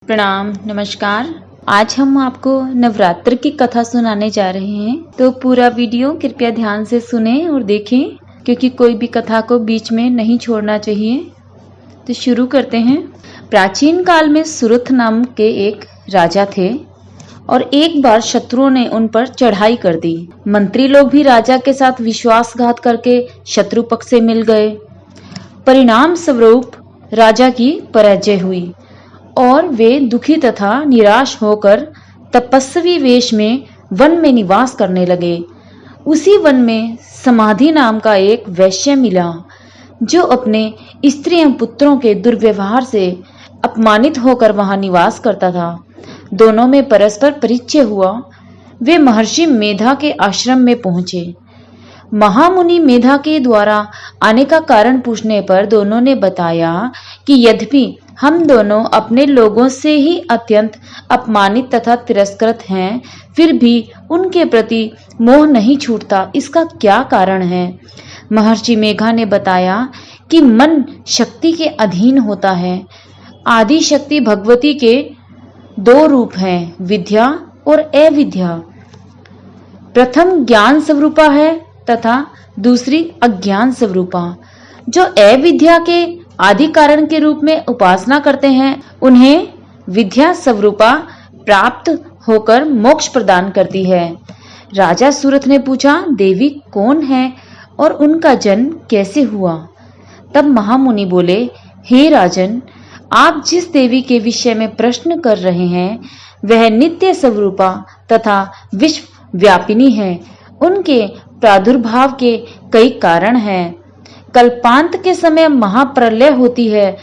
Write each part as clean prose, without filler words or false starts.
प्रणाम, नमस्कार। आज हम आपको नवरात्र की कथा सुनाने जा रहे हैं, तो पूरा वीडियो कृपया ध्यान से सुनें और देखें, क्योंकि कोई भी कथा को बीच में नहीं छोड़ना चाहिए। तो शुरू करते हैं। प्राचीन काल में सुरथ नाम के एक राजा थे और एक बार शत्रुओं ने उन पर चढ़ाई कर दी। मंत्री लोग भी राजा के साथ विश्वासघात करके शत्रु पक्ष से मिल गए। परिणाम स्वरूप राजा की पराजय हुई और वे दुखी तथा निराश होकर तपस्वी वेश में वन में निवास करने लगे। उसी वन में समाधि नाम का एक वैश्य मिला, जो अपने स्त्री एवं पुत्रों के दुर्व्यवहार से अपमानित होकर वहां निवास करता था। दोनों में परस्पर परिचय हुआ। वे महर्षि मेधा के आश्रम में पहुंचे। महामुनि मेधा के द्वारा आने का कारण पूछने पर दोनों ने बताया कि यद्यपि हम दोनों अपने लोगों से ही अत्यंत अपमानित तथा तिरस्कृत हैं, फिर भी उनके प्रति मोह नहीं छूटता। इसका क्या कारण है? महर्षि मेघा ने बताया कि मन शक्ति के अधीन होता है। आदि शक्ति भगवती के दो रूप हैं, विद्या और अविद्या। प्रथम ज्ञान स्वरूपा है तथा दूसरी अज्ञान स्वरूपा। जो अविद्या के आदि कारण के रूप में उपासना करते हैं, उन्हें विद्या स्वरूपा प्राप्त होकर मोक्ष प्रदान करती है। राजा सूरथ ने पूछा, देवी कौन है और उनका जन्म कैसे हुआ? तब महामुनि बोले, हे राजन, आप जिस देवी के विषय में प्रश्न कर रहे हैं, वह नित्य स्वरूपा तथा विश्व व्यापिनी है। उनके प्रादुर्भाव के कई कारण हैं। कल्पांत के समय महाप्रलय होती है।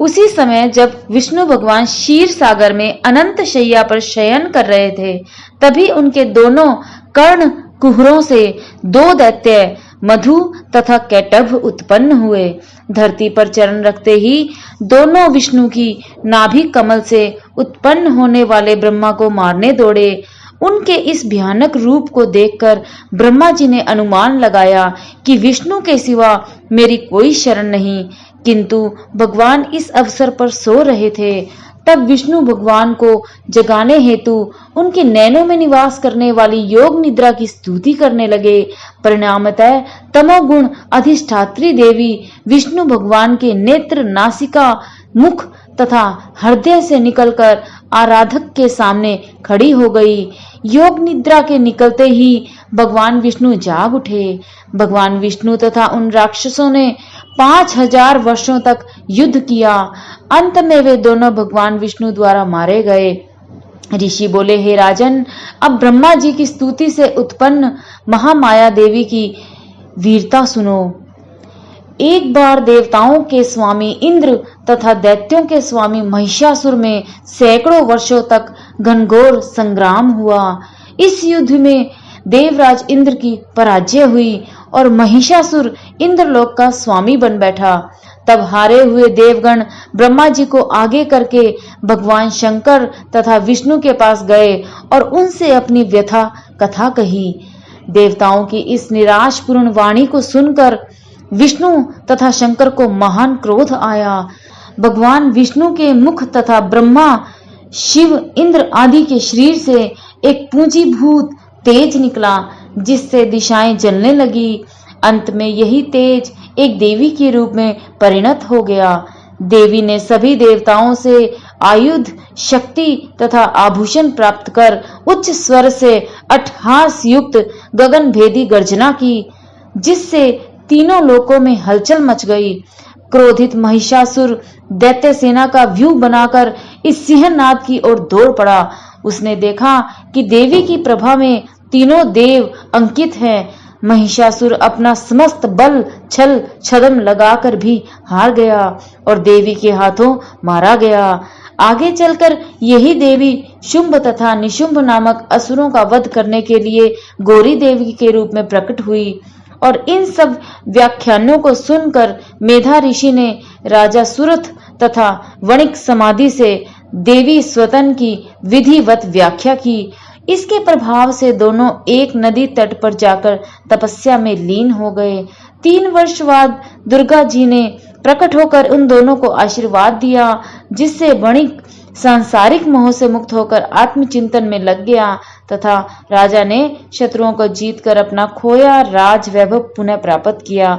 उसी समय जब विष्णु भगवान क्षीर सागर में अनंत शैया पर शयन कर रहे थे, तभी उनके दोनों कर्ण कुहरों से दो दैत्य मधु तथा कैटभ उत्पन्न हुए। धरती पर चरण रखते ही दोनों विष्णु की नाभि कमल से उत्पन्न होने वाले ब्रह्मा को मारने दौड़े। उनके इस भयानक रूप को देखकर ब्रह्मा जी ने अनुमान लगाया कि विष्णु के सिवा मेरी कोई शरण नहीं, किंतु भगवान इस अवसर पर सो रहे थे। तब विष्णु भगवान को जगाने हेतु उनके नैनों में निवास करने वाली योग निद्रा की स्तुति करने लगे। परिणामतः तमोगुण अधिष्ठात्री देवी विष्णु भगवान के नेत्र, नासिका, मुख तथा हृदय से निकलकर आराधक के सामने खड़ी हो गई। योग निद्रा के निकलते ही भगवान विष्णु जाग उठे। भगवान विष्णु तथा उन राक्षसों ने 5000 वर्षों तक युद्ध किया। अंत में वे दोनों भगवान विष्णु द्वारा मारे गए। ऋषि बोले, हे राजन, अब ब्रह्मा जी की स्तुति से उत्पन्न महामाया देवी की वीरता सुनो। एक बार देवताओं के स्वामी इंद्र तथा दैत्यों के स्वामी महिषासुर में सैकड़ों वर्षों तक घनघोर संग्राम हुआ। इस युद्ध में देवराज इंद्र की पराजय हुई और महिषासुर इंद्रलोक का स्वामी बन बैठा। तब हारे हुए देवगण ब्रह्मा जी को आगे करके भगवान शंकर तथा विष्णु के पास गए और उनसे अपनी व्यथा कथा कही। देवताओं की इस निराशपूर्ण वाणी को सुनकर विष्णु तथा शंकर को महान क्रोध आया। भगवान विष्णु के मुख तथा ब्रह्मा, शिव, इंद्र आदि के शरीर से एक पूंजीभूत तेज निकला, जिससे दिशाएं जलने लगी। अंत में यही तेज एक देवी के रूप में परिणत हो गया। देवी ने सभी देवताओं से आयुध, शक्ति तथा आभूषण प्राप्त कर उच्च स्वर से अट्टहास युक्त गगन भेदी गर्जना की, जिससे तीनों लोकों में हलचल मच गई। क्रोधित महिषासुर दैत्य सेना का व्यूह बनाकर इस सिंहनाद की ओर दौड़ पड़ा। उसने देखा कि देवी की प्रभा में तीनों देव अंकित हैं। महिषासुर अपना समस्त बल छल छद्म लगाकर भी हार गया और देवी के हाथों मारा गया। आगे चलकर यही देवी शुंभ तथा निशुंभ नामक असुरों का वध करने के लिए गौरी देवी के रूप में प्रकट हुई। और इन सब व्याख्यानों को सुनकर मेधा ऋषि ने राजा सुरथ तथा वणिक समाधि से देवी स्वतन की विधिवत व्याख्या की। इसके प्रभाव से दोनों एक नदी तट पर जाकर तपस्या में लीन हो गए। 3 वर्ष बाद दुर्गा जी ने प्रकट होकर उन दोनों को आशीर्वाद दिया, जिससे वणिक सांसारिक मोह से मुक्त होकर आत्मचिंतन में लग गया तथा राजा ने शत्रुओं को जीतकर अपना खोया राज वैभव पुनः प्राप्त किया